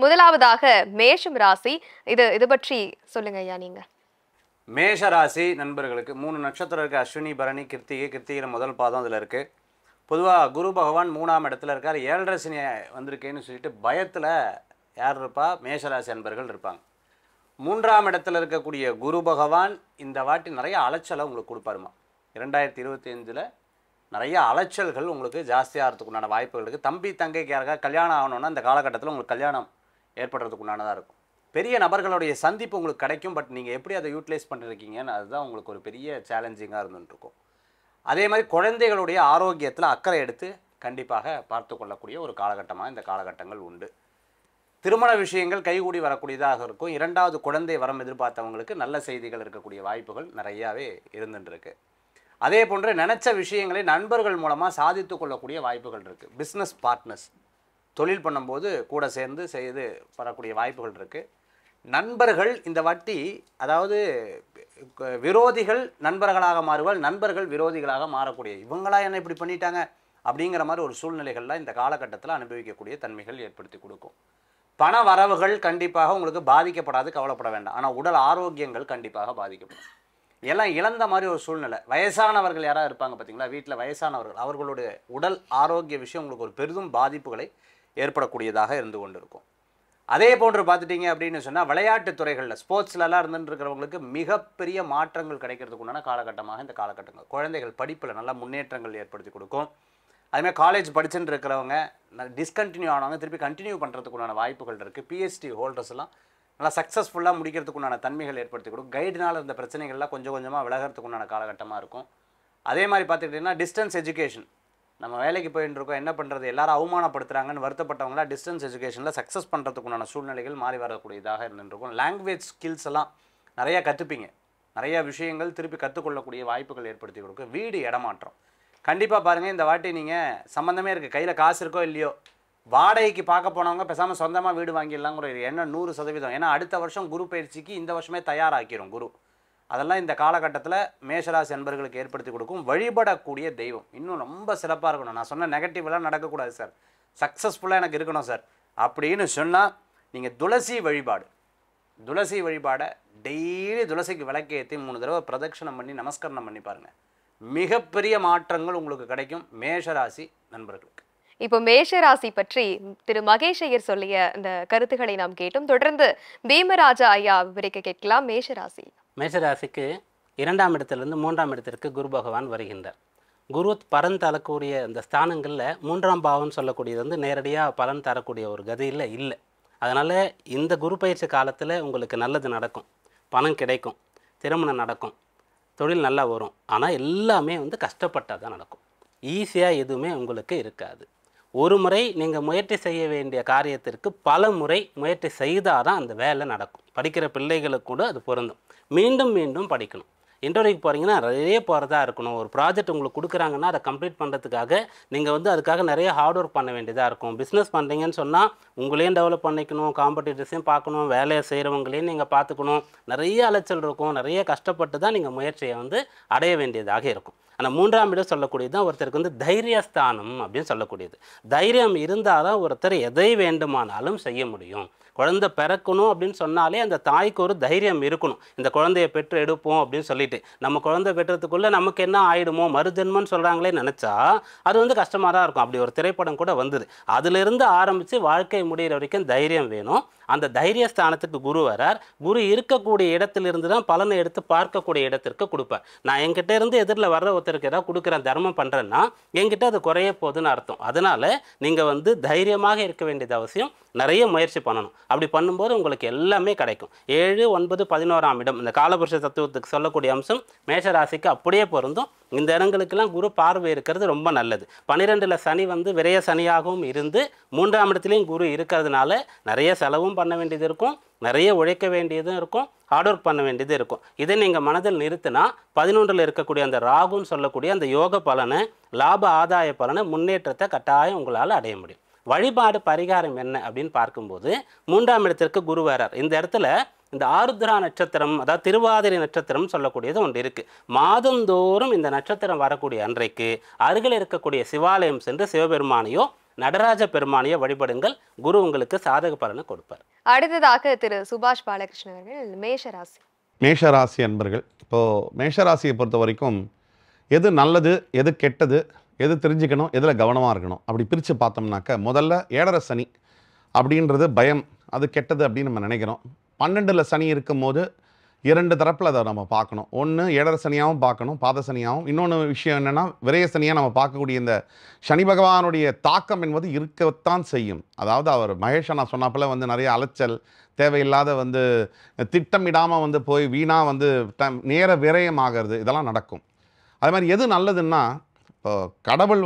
முதலாவதாக மேஷம் ராசி, இது பற்றி சொல்லுங்க ஐயா நீங்க. மேஷ ராசி நண்பர்களுக்கு 3 நட்சத்திரம் இருக்குது. அஸ்வினி, பரணி, கிருத்திகை முதல் பாதம் அதில் இருக்குது. பொதுவாக குரு பகவான் 3ஆம் இடத்துல இருக்கார். 7.5 சனி வந்திருக்கேன்னு சொல்லிட்டு பயத்தில் யார் இருப்பா? மேஷராசி அன்பர்கள் இருப்பாங்க. 3ஆம் இடத்துல இருக்கக்கூடிய குரு பகவான் இந்த வாட்டி நிறைய அலைச்சலை உங்களுக்கு கொடுப்பாருமா. 2025 நிறைய அலைச்சல்கள் உங்களுக்கு ஜாஸ்தியாகிறதுக்கு உண்டான வாய்ப்புகள் இருக்குது. தம்பி தங்கைக்கு யாருக்கா கல்யாணம் ஆகணுன்னா அந்த காலகட்டத்தில் உங்களுக்கு கல்யாணம் ஏற்படுறதுக்கு உண்டானதாக இருக்கும். பெரிய நபர்களுடைய சந்திப்பு உங்களுக்கு கிடைக்கும். பட் நீங்கள் எப்படி அதை யூட்டிலைஸ் பண்ணிருக்கீங்கன்னு அதுதான் உங்களுக்கு ஒரு பெரிய சேலஞ்சிங்காக இருந்துகிட்ருக்கும். அதே மாதிரி குழந்தைகளுடைய ஆரோக்கியத்தில் அக்கறை எடுத்து கண்டிப்பாக பார்த்து கொள்ளக்கூடிய ஒரு காலகட்டமாக இந்த காலகட்டங்கள் உண்டு. திருமண விஷயங்கள் கைகூடி வரக்கூடியதாக இருக்கும். 2வது குழந்தை வரம் எதிர்பார்த்தவங்களுக்கு நல்ல செய்திகள் இருக்கக்கூடிய வாய்ப்புகள் நிறையாவே இருந்துருக்கு. அதே போன்று நினச்ச விஷயங்களை நண்பர்கள் மூலமாக சாதித்து கொள்ளக்கூடிய வாய்ப்புகள் இருக்குது. பிஸ்னஸ் பார்ட்னர்ஸ் தொழில் பண்ணும்போது கூட சேர்ந்து செய்து வரக்கூடிய வாய்ப்புகள் இருக்குது. நண்பர்கள் இந்த வாட்டி அதாவது விரோதிகள் நண்பர்களாக மாறுவாள், நண்பர்கள் விரோதிகளாக மாறக்கூடிய இவங்களா என்ன இப்படி பண்ணிட்டாங்க அப்படிங்கிற மாதிரி ஒரு சூழ்நிலைகள்லாம் இந்த காலகட்டத்தில் அனுபவிக்கக்கூடிய தன்மைகள் ஏற்படுத்தி கொடுக்கும். பண வரவுகள் கண்டிப்பாக உங்களுக்கு பாதிக்கப்படாது, கவலைப்பட வேண்டாம். ஆனால் உடல் ஆரோக்கியங்கள் கண்டிப்பாக பாதிக்கப்படும். எல்லாம் இழந்த மாதிரி ஒரு சூழ்நிலை. வயசானவர்கள் யாராவது இருப்பாங்க பார்த்தீங்களா, வீட்டில் வயசானவர்கள், அவர்களுடைய உடல் ஆரோக்கிய விஷயம் உங்களுக்கு ஒரு பெரிதும் பாதிப்புகளை ஏற்படக்கூடியதாக இருந்து கொண்டு இருக்கும். அதே போன்று பார்த்துட்டிங்க அப்படின்னு சொன்னால் விளையாட்டு துறைகளில் ஸ்போர்ட்ஸ்லலாம் இருந்துட்டு இருக்கிறவங்களுக்கு மிகப்பெரிய மாற்றங்கள் கிடைக்கிறதுக்கு உண்டான காலகட்டமாக இந்த காலகட்டங்கள். குழந்தைகள் படிப்பில் நல்ல முன்னேற்றங்கள் ஏற்படுத்தி கொடுக்கும். அதுமாதிரி காலேஜ் படிச்சுட்டு இருக்கிறவங்க டிஸ்கண்டினியூ ஆனவங்க திருப்பி கண்டினியூ பண்ணுறதுக்கு உண்டான வாய்ப்புகள் இருக்குது. பிஹெச்டி ஹோல்டர்ஸ் எல்லாம் நல்லா சக்ஸஸ்ஃபுல்லாக முடிக்கிறதுக்கு உண்டான தன்மைகள் ஏற்படுத்தி கொடுக்கும். கைடுனால் இருந்த பிரச்சனைகள்லாம் கொஞ்சம் கொஞ்சமாக விலகிறதுக்கு உண்டான காலகட்டமாக இருக்கும். அதே மாதிரி பார்த்துக்கிட்டிங்கன்னா டிஸ்டன்ஸ் எஜுகேஷன், நம்ம வேலைக்கு போயிட்டு இருக்கோம், என்ன பண்ணுறது, எல்லாரும் அவமானப்படுத்துகிறாங்கன்னு வருத்தப்பட்டவங்களாம் டிஸ்டன்ஸ் எஜுகேஷனில் சக்ஸஸ் பண்ணுறதுக்கு உண்டான சூழ்நிலைகள் மாறி வரக்கூடியதாக இருந்துருக்கும். லாங்குவேஜ் ஸ்கில்ஸ் எல்லாம் நிறையா கற்றுப்பீங்க. நிறையா விஷயங்கள் திருப்பி கற்றுக்கொள்ளக்கூடிய வாய்ப்புகள் ஏற்படுத்தி கொடுக்கும். வீடு இடமாற்றம் கண்டிப்பாக பாருங்கள். இந்த வாட்டி நீங்கள் சம்மந்தமே இருக்குது, கையில் காசு இருக்கோ இல்லையோ, வாடகைக்கு பார்க்க போனவங்க பேசாமல் சொந்தமாக வீடு வாங்கிடலாங்கிற ஒரு எண்ணம் 100%. ஏன்னா அடுத்த வருஷம் குரு பயிற்சிக்கு இந்த வருஷமே தயாராக்கிரும் குரு. அதெல்லாம் இந்த காலகட்டத்தில் மேஷராசி அன்பர்களுக்கு ஏற்படுத்தி கொடுக்கும். வழிபடக்கூடிய தெய்வம் இன்னும் ரொம்ப சிறப்பாக இருக்கணும். நான் சொன்ன நெகட்டிவ்லாம் நடக்கக்கூடாது சார், சக்ஸஸ்ஃபுல்லாக எனக்கு இருக்கணும் சார் அப்படின்னு சொன்னால் நீங்கள் துளசி வழிபாடை டெய்லி துளசிக்கு விளக்கேற்றி 3 தடவை பிரதட்சணம் பண்ணி நமஸ்கரணம் பண்ணி பாருங்கள். மிகப்பெரிய மாற்றங்கள் உங்களுக்கு கிடைக்கும் மேஷராசி நண்பர்களுக்கு. இப்போ மேஷராசி பற்றி திரு மகேஷ் ஐயர் சொல்லிய இந்த கருத்துக்களை நாம் கேட்டோம். தொடர்ந்து பீமராஜா ஐயா விவரிக்க கேட்கலாம். மேஷராசிக்கு 2ஆம் இடத்திலிருந்து 3ஆம் இடத்திற்கு குரு பகவான் வருகின்றார். குரு பலன் தரக்கூடிய இந்த ஸ்தானங்களில் 3ஆம் பாவம்னு சொல்லக்கூடியது வந்து நேரடியாக பலன் தரக்கூடிய ஒரு கதியில் இல்லை. அதனால் இந்த குரு பயிற்சி காலத்தில் உங்களுக்கு நல்லது நடக்கும், பணம் கிடைக்கும், திருமணம் நடக்கும், தொழில் நல்லா வரும். ஆனால் எல்லாமே வந்து கஷ்டப்பட்டால் தான் நடக்கும். ஈஸியாக எதுவுமே உங்களுக்கு இருக்காது. ஒரு முறை நீங்கள் முயற்சி செய்ய வேண்டிய காரியத்திற்கு பல முறை முயற்சி செய்தால் தான் அந்த வேலை நடக்கும். படிக்கிற பிள்ளைகளுக்கு கூட அது பொருந்தும். மீண்டும் மீண்டும் படிக்கணும். இன்டர்வியூக்கு போகிறீங்கன்னா நிறைய போகிறதா இருக்கணும். ஒரு ப்ராஜெக்ட் உங்களுக்கு கொடுக்குறாங்கன்னா அதை கம்ப்ளீட் பண்ணுறதுக்காக நீங்கள் வந்து அதுக்காக நிறைய ஹார்ட் ஒர்க் பண்ண வேண்டியதாக இருக்கும். பிஸ்னஸ் பண்ணுறீங்கன்னு சொன்னால் உங்களையும் டெவலப் பண்ணிக்கணும், காம்படிட்டர்ஸையும் பார்க்கணும், வேலையை செய்கிறவங்களையும் நீங்கள் பார்த்துக்கணும். நிறைய அலைச்சல் இருக்கும். நிறைய கஷ்டப்பட்டு தான் நீங்கள் முயற்சியை வந்து அடைய வேண்டியதாக இருக்கும். ஆனால் 3ஆம் இடம் சொல்லக்கூடியது தான் ஒருத்தருக்கு வந்து தைரியஸ்தானம் அப்படின்னு சொல்லக்கூடியது. தைரியம் இருந்தால் தான் ஒருத்தர் எதை வேண்டுமானாலும் செய்ய முடியும். குழந்தை பிறக்கணும் அப்படின்னு சொன்னாலே அந்த தாய்க்கு ஒரு தைரியம் இருக்கணும். இந்த குழந்தைய பெற்று எடுப்போம் அப்படின்னு சொல்லிட்டு நம்ம குழந்தை பெற்றதுக்குள்ளே நமக்கு என்ன ஆகிடுமோ, மறுஜென்மன்னு சொல்கிறாங்களே நினச்சா அது வந்து கஷ்டமாக தான் இருக்கும். அப்படி ஒரு திரைப்படம் கூட வந்தது. அதிலிருந்து ஆரம்பித்து வாழ்க்கை முடிகிற வரைக்கும் தைரியம் வேணும். அந்த தைரியஸ்தானத்துக்கு குரு வரார். குரு இருக்கக்கூடிய இடத்திலிருந்து தான் பலனை எடுத்து பார்க்கக்கூடிய இடத்திற்கு கொடுப்பார். நான் என்கிட்ட இருந்து எதிரில் வர்ற ஒருத்தருக்கு ஏதாவது கொடுக்குறேன், தர்மம் பண்ணுறேன்னா என்கிட்ட அது குறைய போகுதுன்னு அர்த்தம். அதனால் நீங்கள் வந்து தைரியமாக இருக்க வேண்டியது அவசியம். நிறைய முயற்சி பண்ணணும். அப்படி பண்ணும்போது உங்களுக்கு எல்லாமே கிடைக்கும். 7, 9, 11ஆம் இடம் இந்த காலபுருஷ தத்துவத்துக்கு சொல்லக்கூடிய அம்சம் மேஷராசிக்கு அப்படியே பொருந்தும். இந்த இடங்களுக்கெல்லாம் குரு பார்வை இருக்கிறது ரொம்ப நல்லது. 12ல் சனி வந்து விரைய சனியாகவும் இருந்து 3ஆம் இடத்துலையும் குரு இருக்கிறதுனால நிறைய செலவும் பண்ண வேண்டியது இருக்கும், நிறைய உழைக்க வேண்டியதும் இருக்கும், ஹார்ட் ஒர்க் பண்ண வேண்டியது இருக்கும். இதை நீங்கள் மனதில் நிறுத்தினா 11ல் இருக்கக்கூடிய அந்த ராகுன்னு சொல்லக்கூடிய அந்த யோக பலனை, லாப ஆதாய பலனை, முன்னேற்றத்தை கட்டாயம் உங்களால் அடைய முடியும். வழிபாடு பரிகாரம் என்ன அப்படின்னு பார்க்கும்போது 3ஆம் இடத்திற்கு குரு வரார். இந்த இடத்துல இந்த ஆருத்ரா நட்சத்திரம், அதாவது திருவாதிரை நட்சத்திரம் சொல்லக்கூடியது ஒன்று இருக்குது. மாதந்தோறும் இந்த நட்சத்திரம் வரக்கூடிய அன்றைக்கு அருகில் இருக்கக்கூடிய சிவாலயம் சென்று சிவபெருமானையோ நடராஜ பெருமானையை வழிபடுங்கள். குரு உங்களுக்கு சாதக பலனை கொடுப்பார். அடுத்ததாக திரு சுபாஷ் பாலகிருஷ்ணன் அவர்கள் மேஷராசி. மேஷராசி அன்பர்கள், இப்போது மேஷராசியை பொறுத்த வரைக்கும் எது நல்லது, எது கெட்டது, எது தெரிஞ்சுக்கணும், எதில் கவனமாக இருக்கணும் அப்படி பிரித்து பார்த்தோம்னாக்க, முதல்ல 7.5 சனி அப்படின்றது பயம், அது கெட்டது அப்படின்னு நம்ம நினைக்கிறோம். 12ல் சனி இருக்கும்போது 2 தரப்பில் அதை நம்ம பார்க்கணும். ஒன்று 7.5 சனியாகவும் பார்க்கணும், பாத சனியாகவும். இன்னொன்று விஷயம் என்னென்னா, விரய சனியாக நம்ம பார்க்கக்கூடிய இந்த சனி பகவானுடைய தாக்கம் என்பது இருக்கத்தான் செய்யும். அதாவது அவர் மகேஷ் நான் சொன்னாப்பில் நிறைய அலைச்சல், தேவையில்லாத திட்டமிடாமல் போய் வீணாக நேர விரயம் ஆகிறது, இதெல்லாம் நடக்கும். அது மாதிரி எது நல்லதுன்னா, இப்போ கடவுள்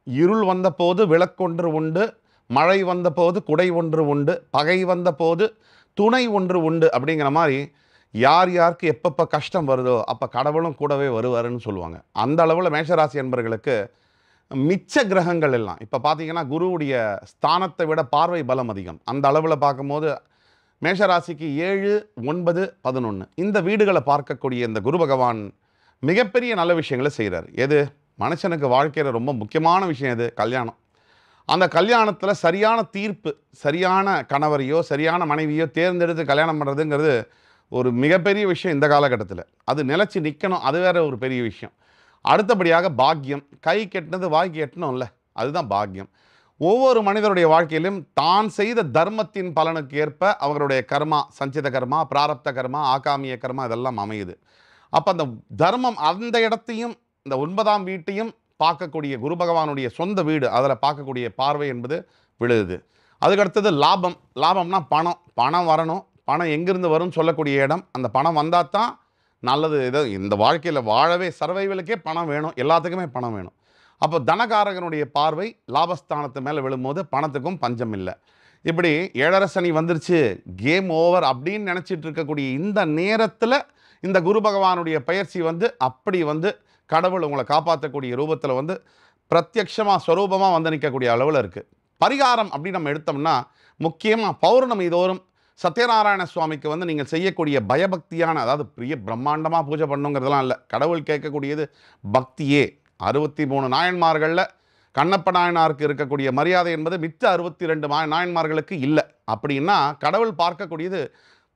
இருள் வந்த போது விளக்கொன்று உண்டு, மழை வந்த போது குடை ஒன்று உண்டு, பகை வந்த போது துணை ஒன்று உண்டு அப்படிங்கிற மாதிரி யார் யாருக்கு எப்பப்போ கஷ்டம் வருதோ அப்போ கடவுளும் கூடவே வருவாருன்னு சொல்லுவாங்க. அந்த அளவில் மேஷராசி என்பர்களுக்கு மிச்ச கிரகங்கள் எல்லாம் இப்போ பார்த்தீங்கன்னா குருவுடைய ஸ்தானத்தை விட பார்வை பலம் அதிகம். அந்த அளவில் பார்க்கும்போது மேஷராசிக்கு 7, 9, 11 இந்த வீடுகளை பார்க்கக்கூடிய இந்த குரு பகவான் மிகப்பெரிய நல்ல விஷயங்களை செய்கிறார். எது மனுஷனுக்கு வாழ்க்கையில் ரொம்ப முக்கியமான விஷயம் எது? கல்யாணம். அந்த கல்யாணத்தில் சரியான தீர்ப்பு, சரியான கணவரையோ சரியான மனைவியோ தேர்ந்தெடுத்து கல்யாணம் பண்ணுறதுங்கிறது ஒரு மிகப்பெரிய விஷயம் இந்த காலகட்டத்தில். அது நிலச்சி நிற்கணும், அது வேற ஒரு பெரிய விஷயம். அடுத்தபடியாக பாக்கியம். கை கெட்டினது வாய்க்கு எட்டணும்ல, அதுதான் பாக்கியம். ஒவ்வொரு மனிதருடைய வாழ்க்கையிலும் தான் செய்த தர்மத்தின் பலனுக்கு ஏற்ப அவர்களுடைய கர்மா, சஞ்சித கர்மா, பிராரப்த கர்மா, ஆகாமிய கர்மா இதெல்லாம் அமையுது. அப்போ அந்த தர்மம் அந்த இடத்தையும் இந்த 9ஆம் வீட்டையும் பார்க்கக்கூடிய குரு பகவானுடைய சொந்த வீடு, அதில் பார்க்கக்கூடிய பார்வை என்பது விழுது. அதுக்கடுத்தது லாபம். லாபம்னா பணம். பணம் வரணும், பணம் எங்கிருந்து வரும்னு சொல்லக்கூடிய இடம். அந்த பணம் வந்தால் தான் நல்லது. ஏதோ இந்த வாழ்க்கையில் வாழவே சர்வைவலுக்கே பணம் வேணும், எல்லாத்துக்குமே பணம் வேணும். அப்போ தனகாரகனுடைய பார்வை லாபஸ்தானத்து மேலே விழும்போது பணத்துக்கும் பஞ்சம் இல்லை. இப்படி 7.5 சனி வந்துருச்சு, கேம் ஓவர் அப்படின்னு நினச்சிட்டு இருக்கக்கூடிய இந்த நேரத்தில் இந்த குரு பகவானுடைய பயிற்சி அப்படி கடவுள் உங்களை காப்பாற்றக்கூடிய ரூபத்தில் பிரத்யக்ஷமாக ஸ்வரூபமாக நிற்கக்கூடிய அளவில் இருக்குது. பரிகாரம் அப்படின்னு நம்ம எடுத்தோம்னா முக்கியமாக பௌர்ணமி தோறும் சத்யநாராயண சுவாமிக்கு நீங்கள் செய்யக்கூடிய பயபக்தியான, அதாவது பெரிய பிரம்மாண்டமாக பூஜை பண்ணுங்கிறதெல்லாம் இல்லை, கடவுள் கேட்கக்கூடியது பக்தியே. 63 நாயன்மார்களில் கண்ணப்ப நாயனாருக்கு இருக்கக்கூடிய மரியாதை என்பது மிச்ச 62 நாயன்மார்களுக்கு இல்லை. அப்படின்னா கடவுள் பார்க்கக்கூடியது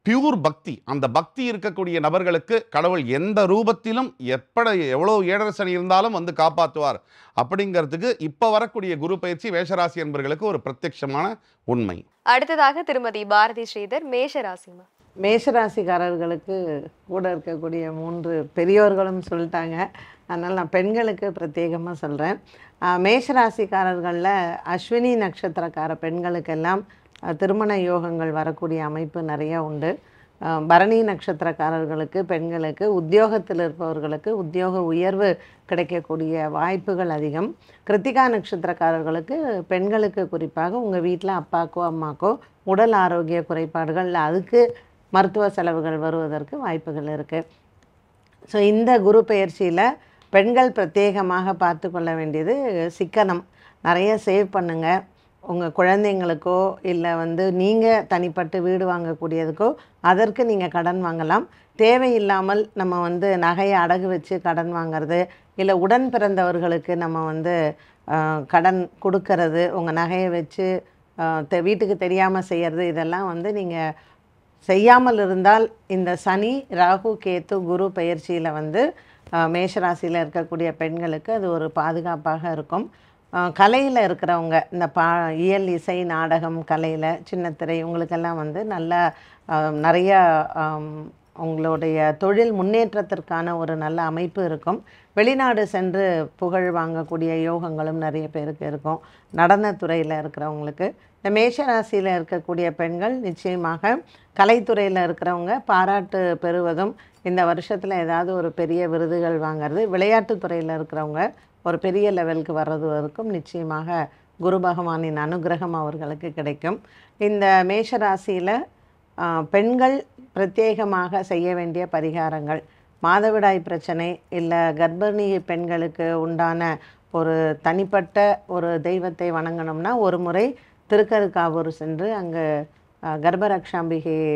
பியூர் பக்தி. அந்த பக்தி இருக்கக்கூடிய நபர்களுக்கு கடவுள் எந்த ரூபத்திலும் எவ்வளோ 7.5 சனி இருந்தாலும் காப்பாற்றுவார். அப்படிங்கிறதுக்கு இப்போ வரக்கூடிய குரு பயிற்சி மேஷராசி என்பவர்களுக்கு ஒரு பிரத்யட்சமான உண்மை. அடுத்ததாக திருமதி பாரதி ஸ்ரீதர் மேஷராசிமா. மேஷராசிக்காரர்களுக்கு கூட இருக்கக்கூடிய 3 பெரியோர்களும் சொல்லிட்டாங்க. அதனால் நான் பெண்களுக்கு பிரத்யேகமாக சொல்கிறேன். மேஷராசிக்காரர்களில் அஸ்வினி நட்சத்திரக்கார பெண்களுக்கெல்லாம் திருமண யோகங்கள் வரக்கூடிய அமைப்பு நிறையா உண்டு. பரணி நட்சத்திரக்காரர்களுக்கு பெண்களுக்கு உத்தியோகத்தில் இருப்பவர்களுக்கு உத்தியோக உயர்வு கிடைக்கக்கூடிய வாய்ப்புகள் அதிகம். கிருத்திகா நட்சத்திரக்காரர்களுக்கு பெண்களுக்கு குறிப்பாக உங்கள் வீட்டில் அப்பாக்கோ அம்மாக்கோ உடல் ஆரோக்கிய குறைபாடுகள், அதுக்கு மருத்துவ செலவுகள் வருவதற்கு வாய்ப்புகள் இருக்குது. ஸோ இந்த குரு பெயர்ச்சியில் பெண்கள் பிரத்யேகமாக பார்த்து கொள்ள வேண்டியது சிக்கனம். நிறைய சேவ் பண்ணுங்கள். உங்கள் குழந்தைங்களுக்கோ இல்லை நீங்கள் தனிப்பட்டு வீடு வாங்கக்கூடியதுக்கோ அதற்கு நீங்கள் கடன் வாங்கலாம். தேவையில்லாமல் நம்ம நகையை அடகு வச்சு கடன் வாங்கிறது, இல்லை உடன் பிறந்தவர்களுக்கு நம்ம கடன் கொடுக்கறது, உங்கள் நகையை வச்சு வீட்டுக்கு தெரியாமல் செய்கிறது, இதெல்லாம் நீங்கள் செய்யாமல் இருந்தால் இந்த சனி ராகு கேத்து குரு பெயர்ச்சியில் மேஷராசியில் இருக்கக்கூடிய பெண்களுக்கு அது ஒரு பாதுகாப்பாக இருக்கும். கலையில் இருக்கிறவங்க, இந்த இயல் இசை நாடகம் கலையில் சின்னத்திரை உங்களுக்கெல்லாம் நல்ல நிறைய உங்களுடைய தொழில் முன்னேற்றத்திற்கான ஒரு நல்ல அமைப்பு இருக்கும். வெளிநாடு சென்று புகழ் வாங்கக்கூடிய யோகங்களும் நிறைய பேருக்கு இருக்கும். நடனத்துறையில் இருக்கிறவங்களுக்கு, இந்த மேஷராசியில் இருக்கக்கூடிய பெண்கள் நிச்சயமாக கலைத்துறையில் இருக்கிறவங்க பாராட்டு பெறுவதும், இந்த வருஷத்தில் ஏதாவது ஒரு பெரிய விருதுகள் வாங்கிறது, விளையாட்டுத்துறையில் இருக்கிறவங்க ஒரு பெரிய லெவலுக்கு வர்றதுவரைக்கும் நிச்சயமாக குரு பகவானின் அனுகிரகம் அவர்களுக்கு கிடைக்கும். இந்த மேஷராசியில் பெண்கள் பிரத்யேகமாக செய்ய வேண்டிய பரிகாரங்கள், மாதவிடாய் பிரச்சனை இல்லை கர்ப்பிணி பெண்களுக்கு உண்டான ஒரு தனிப்பட்ட ஒரு தெய்வத்தை வணங்கணும்னா ஒரு முறை திருக்கருக்காவூர் சென்று அங்கே கர்ப்பரக்ஷாம்பிகையை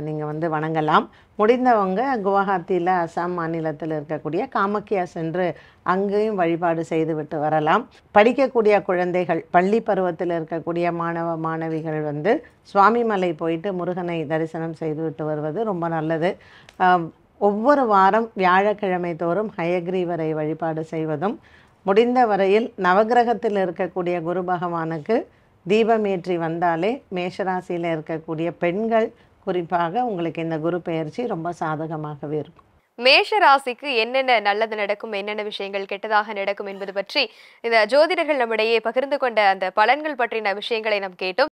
நீங்கள் வந்து வணங்கலாம். முடிந்தவங்க குவஹாத்தியில் அசாம் மாநிலத்தில் இருக்கக்கூடிய காமக்கியா சென்று அங்கேயும் வழிபாடு செய்துவிட்டு வரலாம். படிக்கக்கூடிய குழந்தைகள், பள்ளி பருவத்தில் இருக்கக்கூடிய மாணவ மாணவிகள் வந்து சுவாமிமலை போயிட்டு முருகனை தரிசனம் செய்துவிட்டு வருவது ரொம்ப நல்லது. ஒவ்வொரு வாரம் வியாழக்கிழமை தோறும் ஹயக்ரீவரை வழிபாடு செய்வதும், முடிந்த வரையில் நவகிரகத்தில் இருக்கக்கூடிய குரு பகவானுக்கு தீபமேற்றி வந்தாலே மேஷராசியில் இருக்கக்கூடிய பெண்கள் குறிப்பாக உங்களுக்கு இந்த குரு பெயர்ச்சி ரொம்ப சாதகமாகவே இருக்கும். மேஷ ராசிக்கு என்னென்ன நல்லது நடக்கும், என்னென்ன விஷயங்கள் கெட்டதாக நடக்கும் என்பது பற்றி இந்த ஜோதிடர்கள் நம்மிடையே பகிர்ந்து கொண்ட அந்த பலன்கள் பற்றின விஷயங்களை நாம் கேட்டோம்.